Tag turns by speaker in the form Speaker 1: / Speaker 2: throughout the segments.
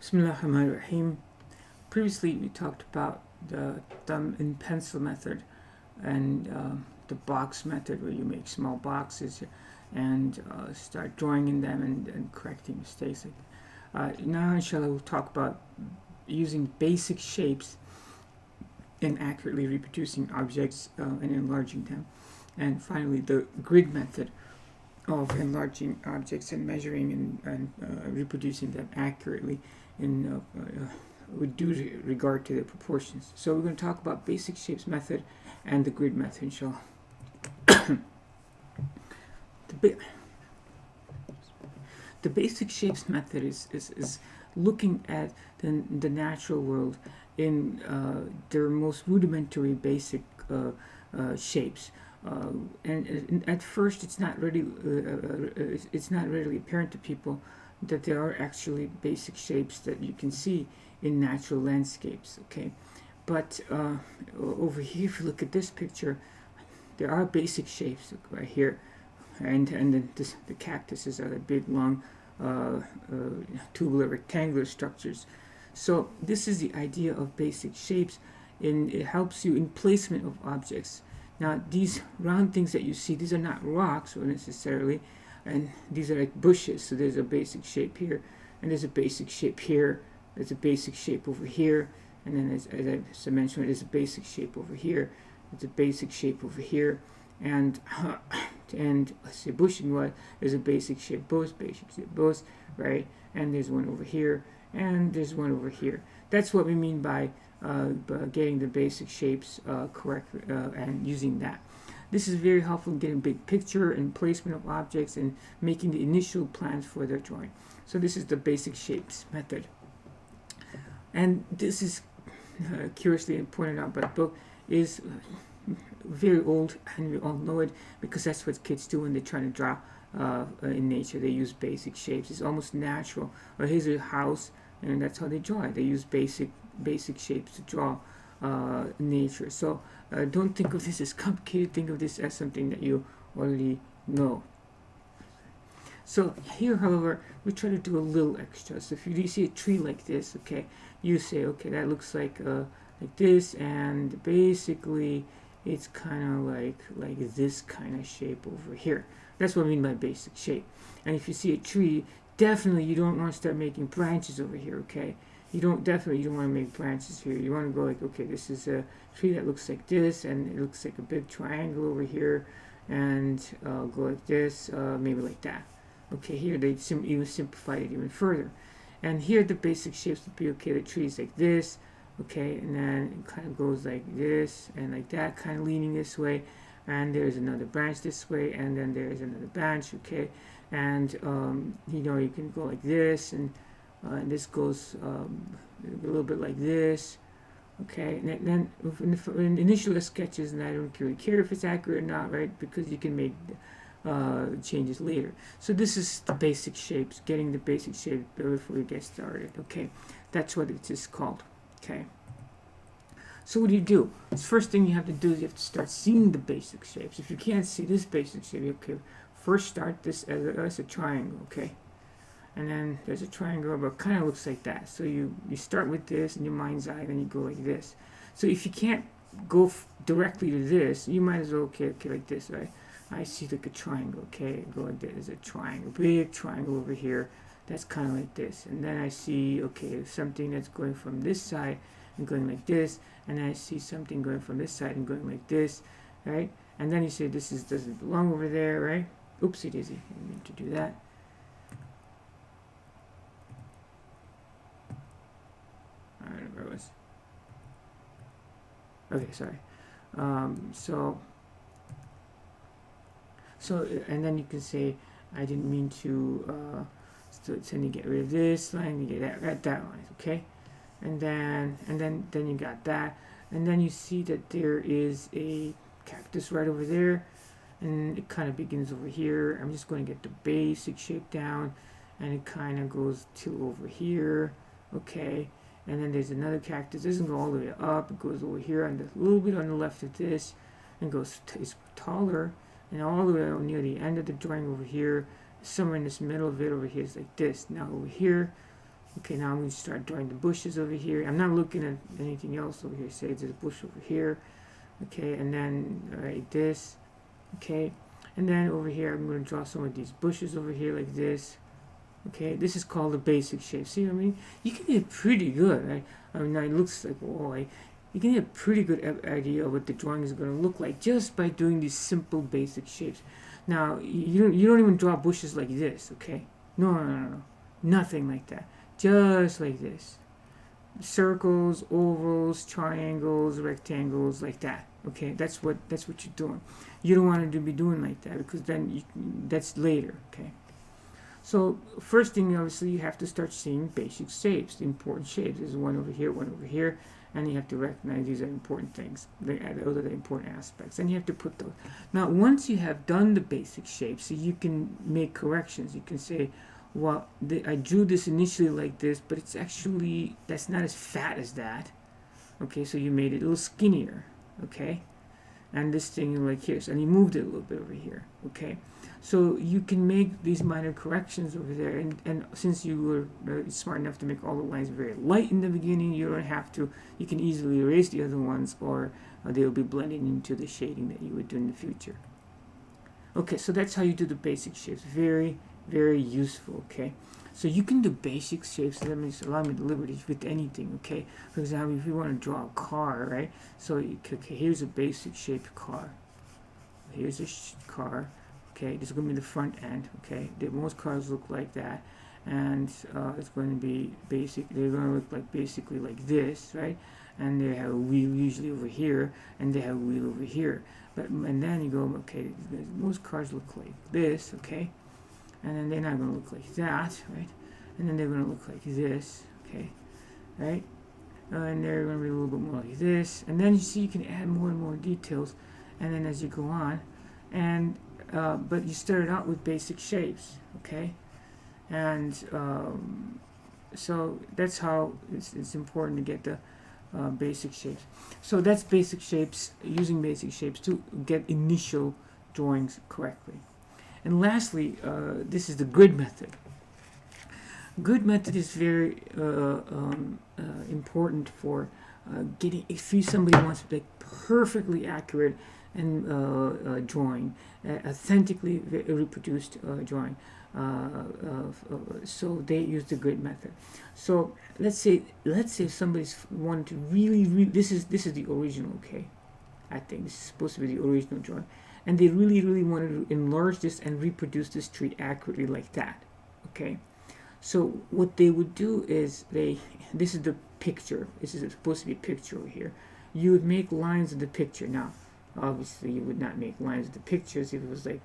Speaker 1: Bismillahirrahmanirrahim. Previously, we talked about the thumb and pencil method and the box method, where you make small boxes and start drawing in them and correcting mistakes. Now, inshallah, we'll talk about using basic shapes and accurately reproducing objects and enlarging them. And finally, the grid method of enlarging objects and measuring and reproducing them accurately in with due regard to their proportions. So we're going to talk about basic shapes method and the grid method, inshallah. The basic shapes method is looking at the natural world in their most rudimentary basic shapes. And at first, it's not really apparent to people that there are actually basic shapes that you can see in natural landscapes. Okay, but over here, if you look at this picture, there are basic shapes right here, and then the cactuses are the big, long, tubular, rectangular structures. So this is the idea of basic shapes, and it helps you in placement of objects. Now, these round things that you see, these are not rocks necessarily, and these are like bushes. So there's a basic shape here, and there's a basic shape here, there's a basic shape over here, and then as I mentioned, there's a basic shape over here, there's a basic shape over here, and let's say bushing what is a basic shape, both, right? And there's one over here, and there's one over here. That's what we mean by getting the basic shapes correct and using that. This is very helpful in getting big picture and placement of objects and making the initial plans for their drawing. So this is the basic shapes method. And this is curiously pointed out by the book, is very old, and we all know it because that's what kids do when they're trying to draw in nature. They use basic shapes. It's almost natural. Or here's a house, and that's how they draw it. They use basic shapes to draw nature. So don't think of this as complicated. Think of this as something that you already know. So here, however, we try to do a little extra. So if you see a tree like this, okay, you say, okay, that looks like this, and basically it's kind of like this kind of shape over here. That's what I mean by basic shape. And if you see a tree, definitely you don't want to start making branches over here, okay? You don't want to make branches here. You want to go like, okay, this is a tree that looks like this, and it looks like a big triangle over here, and go like this, maybe like that. Okay, here they even simplified it even further. And here the basic shapes would be, okay, the tree is like this, okay, and then it kind of goes like this and like that, kind of leaning this way, and there's another branch this way, and then there's another branch, okay, and you can go like this, and this goes a little bit like this, okay, and then in the initial sketches, and I don't really care if it's accurate or not, right, because you can make changes later. So this is the basic shapes, getting the basic shape before we get started, okay, that's what it is called, okay. So what do? The first thing you have to do is you have to start seeing the basic shapes. If you can't see this basic shape, okay, first start this as a triangle, okay, and then there's a triangle, but it kind of looks like that. So you start with this in your mind's eye, then you go like this. So if you can't go directly to this, you might as well, okay, like this, right? I see like a triangle, okay, go like this. There's a triangle, big triangle over here. That's kind of like this. And then I see, okay, something that's going from this side and going like this. And then I see something going from this side and going like this, right? And then you say, this doesn't belong over there, right? Oopsie daisy, I didn't mean to do that. I don't know where it was. Okay, sorry. So, and then you can say, I didn't mean to, so then you get rid of this line, you get that line, okay? And then you got that, and then you see that there is a cactus right over there, and it kind of begins over here. I'm just going to get the basic shape down, and it kind of goes to over here, okay? And then there's another cactus. It doesn't go all the way up. It goes over here and a little bit on the left of this, and goes it's taller, and all the way near the end of the drawing over here, somewhere in this middle of it over here is like this. Now over here, Okay, now I'm going to start drawing the bushes over here. I'm not looking at anything else over here. Say there's a bush over here. Okay, and then like this. Okay, and then over here I'm going to draw some of these bushes over here like this. Okay, this is called the basic shape. See what I mean? You can get pretty good, right? I mean, it looks like, oh, you can get a pretty good idea of what the drawing is going to look like just by doing these simple basic shapes. Now, you don't even draw bushes like this, okay? No. Nothing like that. Just like this. Circles, ovals, triangles, rectangles, like that. Okay, that's what you're doing. You don't want to be doing like that because then that's later. Okay. So first thing, obviously, you have to start seeing basic shapes, the important shapes. There's one over here, and you have to recognize these are important things. Those are the important aspects, and you have to put those. Now, once you have done the basic shapes, so you can make corrections. You can say, well, I drew this initially like this, but it's actually, that's not as fat as that. Okay, so you made it a little skinnier, okay? And this thing like here, so, and you moved it a little bit over here, okay? So you can make these minor corrections over there, and since you were smart enough to make all the lines very light in the beginning, you don't have to, you can easily erase the other ones, or they'll be blending into the shading that you would do in the future. Okay, so that's how you do the basic shapes. Very, very useful, okay? So you can do basic shapes, that means allow me the liberty with anything, okay? For example, if you want to draw a car, right? So, okay, here's a basic shaped car. Here's a car, okay? This is going to be the front end, okay? Most cars look like that, and it's going to be basic. They're going to look like basically like this, right? And they have a wheel usually over here, and they have a wheel over here. And then you go, okay, most cars look like this, okay? And then they're not going to look like that, right? And then they're going to look like this, okay? Right? And they're going to be a little bit more like this. And then you see you can add more and more details, and then as you go on, and but you started out with basic shapes, okay? And so that's how it's important to get the basic shapes. So that's basic shapes, using basic shapes to get initial drawings correctly. And lastly, this is the grid method. Grid method is very important for getting, if somebody wants to like perfectly accurate and drawing, authentically reproduced drawing. So they use the grid method. So let's say somebody's wanted to really this is the original, okay? I think this is supposed to be the original drawing, and they really wanted to enlarge this and reproduce this tree accurately like that, okay? So what they would do is this is the picture. This is supposed to be a picture over here. You would make lines of the picture. Now, obviously, you would not make lines of the pictures if it was like,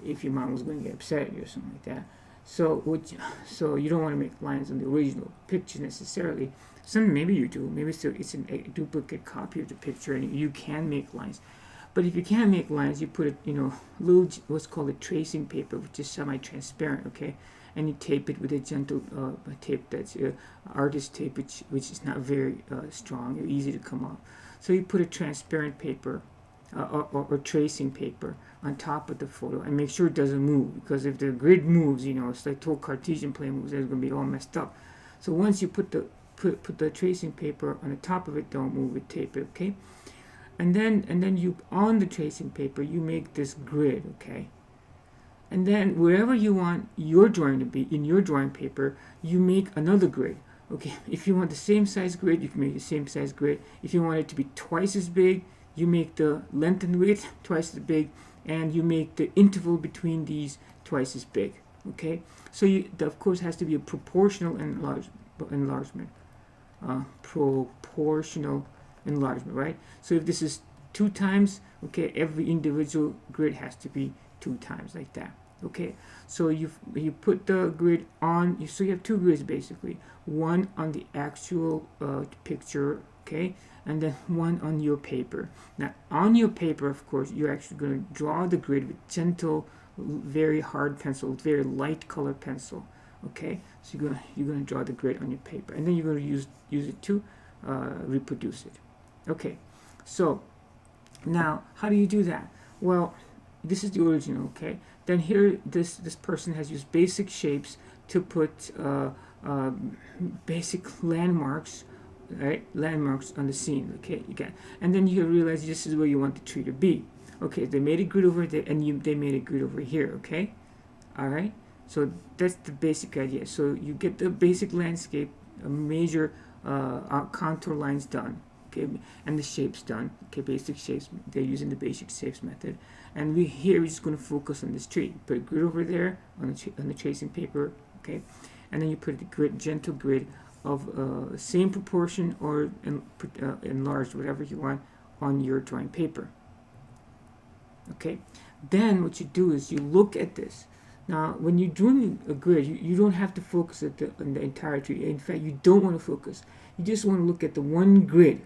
Speaker 1: if your mom was going to get upset at you or something like that. So you don't want to make lines on the original picture necessarily. Maybe you do. Maybe it's a duplicate copy of the picture, and you can make lines. But if you can't make lines, you put a little what's called a tracing paper, which is semi-transparent, okay? And you tape it with a gentle tape that's artist tape, which is not very strong or easy to come off. So you put a transparent paper or tracing paper on top of the photo and make sure it doesn't move, because if the grid moves, it's like the Cartesian plane moves, it's going to be all messed up. So once you put the tracing paper on the top of it, don't move it, tape it, okay? And then you, on the tracing paper, you make this grid, okay? And then wherever you want your drawing to be in your drawing paper, you make another grid. Okay, if you want the same size grid, you can make the same size grid. If you want it to be twice as big, you make the length and width twice as big, and you make the interval between these twice as big. Okay, so there of course has to be a proportional enlargement. Proportional enlargement, right? So if this is 2 times, okay, every individual grid has to be 2 times like that. Okay, so you put the grid on, so you have 2 grids basically, one on the actual picture, okay, and then one on your paper. Now on your paper, of course, you're actually going to draw the grid with gentle, very hard pencil, very light color pencil, okay? So you're going to draw the grid on your paper, and then you're going to use it to reproduce it. Okay, so now how do you do that? Well, this is the original, okay? Then here, this person has used basic shapes to put uh, basic landmarks, right? Landmarks on the scene. Okay, you can, and then you realize this is where you want the tree to be. Okay, they made a grid over there, and they made a grid over here. Okay, all right. So that's the basic idea. So you get the basic landscape, major contour lines done. Okay, and the shapes done. Okay, basic shapes. They're using the basic shapes method, and we're just going to focus on this tree. Put a grid over there on the tracing paper. Okay, and then you put the grid, gentle grid of same proportion or enlarged, whatever you want, on your drawing paper. Okay, then what you do is you look at this. Now, when you're doing a grid, you don't have to focus on the entire tree. In fact, you don't want to focus. You just want to look at the one grid.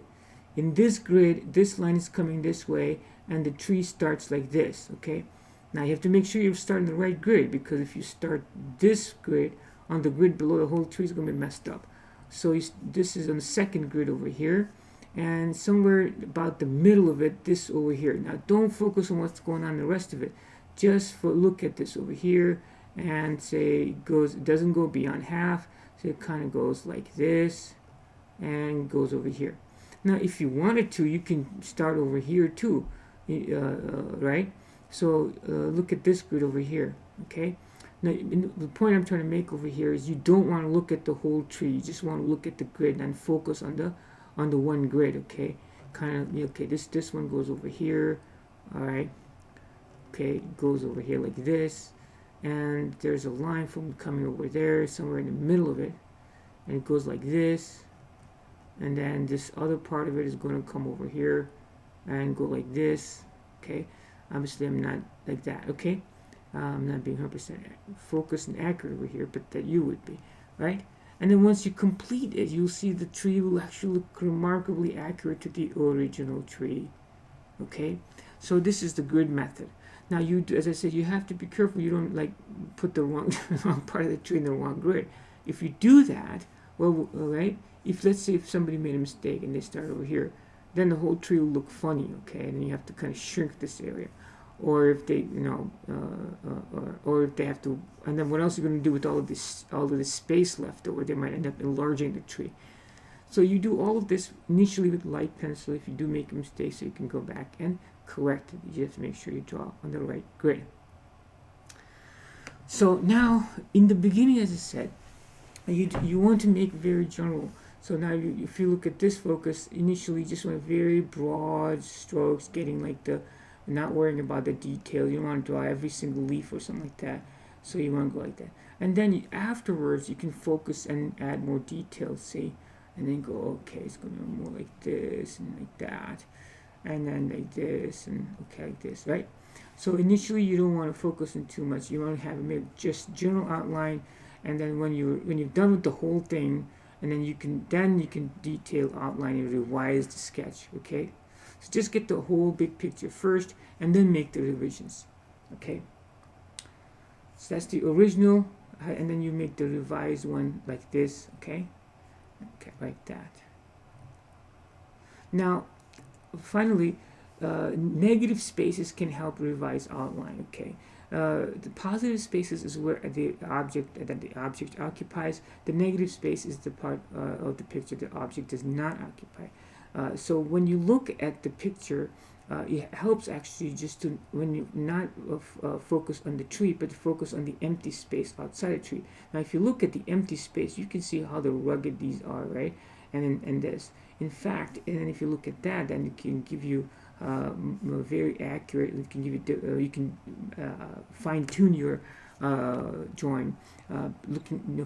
Speaker 1: In this grid, this line is coming this way, and the tree starts like this. Okay. Now you have to make sure you're starting the right grid, because if you start this grid on the grid below, the whole tree is going to be messed up. So this is on the second grid over here, and somewhere about the middle of it, this over here. Now don't focus on what's going on in the rest of it. Just look at this over here and say it doesn't go beyond half, so it kind of goes like this and goes over here. Now if you wanted to, you can start over here too, right? So look at this grid over here. Okay, now the point I'm trying to make over here is you don't want to look at the whole tree. You just want to look at the grid and focus on the one grid. Okay, kind of, okay, this one goes over here. All right, okay, it goes over here like this, and there's a line from coming over there somewhere in the middle of it, and it goes like this, and then this other part of it is going to come over here and go like this. Okay, obviously I'm not like that. Okay, I'm not being 100% focused and accurate over here, but that you would be, right? And then once you complete it, you'll see the tree will actually look remarkably accurate to the original tree. Okay, so this is the grid method. Now as I said, you have to be careful you don't like put the wrong part of the tree in the wrong grid. If you do that, well, right, let's say if somebody made a mistake and they start over here, then the whole tree will look funny. Okay, and then you have to kind of shrink this area. Or if they, or if they have to, and then what else are you going to do with all of this space left over? They might end up enlarging the tree. So you do all of this initially with light pencil. If you do make a mistake, so you can go back and correct it. You have to make sure you draw on the right grid. So now, in the beginning, as I said, you want to make very general. So now, if you look at this focus, initially, you just want very broad strokes, getting like not worrying about the detail. You don't want to draw every single leaf or something like that. So you want to go like that. And then afterwards, you can focus and add more details, see? And then go, okay, it's going to be more like this and like that. And then like this and okay, like this, right? So initially, you don't want to focus on too much. You want to have maybe just general outline. And then when you've done with the whole thing, and then you can detail, outline, and revise the sketch, okay? So just get the whole big picture first, and then make the revisions, okay? So that's the original, and then you make the revised one like this, okay? Okay, like that. Now, finally, negative spaces can help revise outline, okay? The positive spaces is where the object occupies. The negative space is the part of the picture the object does not occupy. So when you look at the picture, it helps actually just to, when you not focus on the tree, but focus on the empty space outside the tree. Now, if you look at the empty space, you can see how the rugged these are, right? And this. In fact, and then if you look at that, then it can give you very accurate. It can give you you can fine tune your drawing,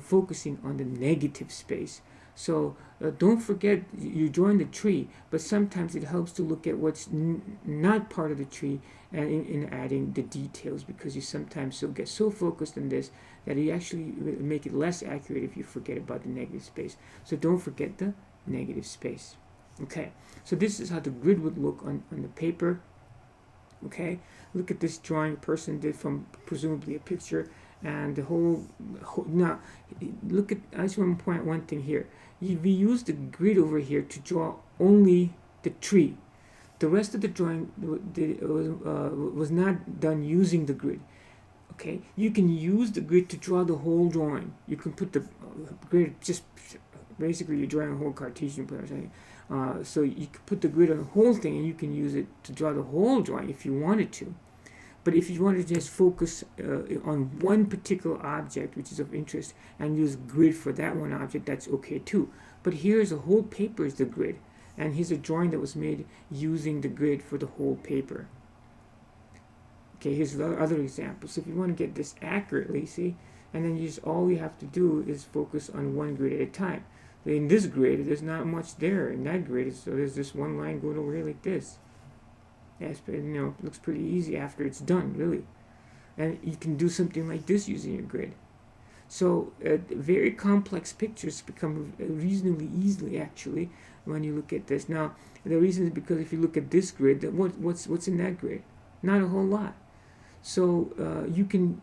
Speaker 1: focusing on the negative space. So don't forget you're drawing the tree, but sometimes it helps to look at what's not part of the tree and in adding the details, because you sometimes get so focused on this that you actually make it less accurate if you forget about the negative space. So don't forget the negative space. Okay, so this is how the grid would look on the paper. Okay, look at this drawing a person did from presumably a picture, and the whole now look at, I just want to point out one thing here. We used the grid over here to draw only the tree. The rest of the drawing was not done using the grid. Okay, you can use the grid to draw the whole drawing. You can put the grid, just basically you're drawing a whole Cartesian plane or something. So you can put the grid on the whole thing, and you can use it to draw the whole drawing if you wanted to. But if you want to just focus on one particular object which is of interest and use grid for that one object, that's okay too. But here's a whole paper is the grid, and here's a drawing that was made using the grid for the whole paper. Okay, here's other examples. So if you want to get this accurately, see, and then all you have to do is focus on one grid at a time. In this grid, there's not much there. In that grid, so there's this one line going over here like this. Yes, but it looks pretty easy after it's done, really. And you can do something like this using your grid. So very complex pictures become reasonably easily, actually, when you look at this. Now, the reason is because if you look at this grid, what's in that grid? Not a whole lot. So you can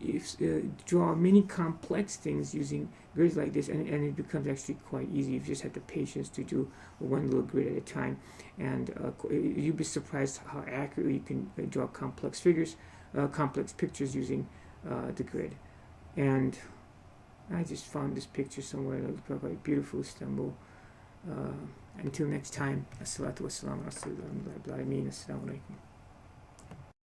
Speaker 1: draw many complex things using grids like this, and it becomes actually quite easy. You just have the patience to do one little grid at a time, and you'll be surprised how accurately you can draw complex pictures using the grid. And I just found this picture somewhere that looks quite beautiful, Istanbul. Until next time, As-salatu was-salamu ala Rasulillah. Assalamu alaikum.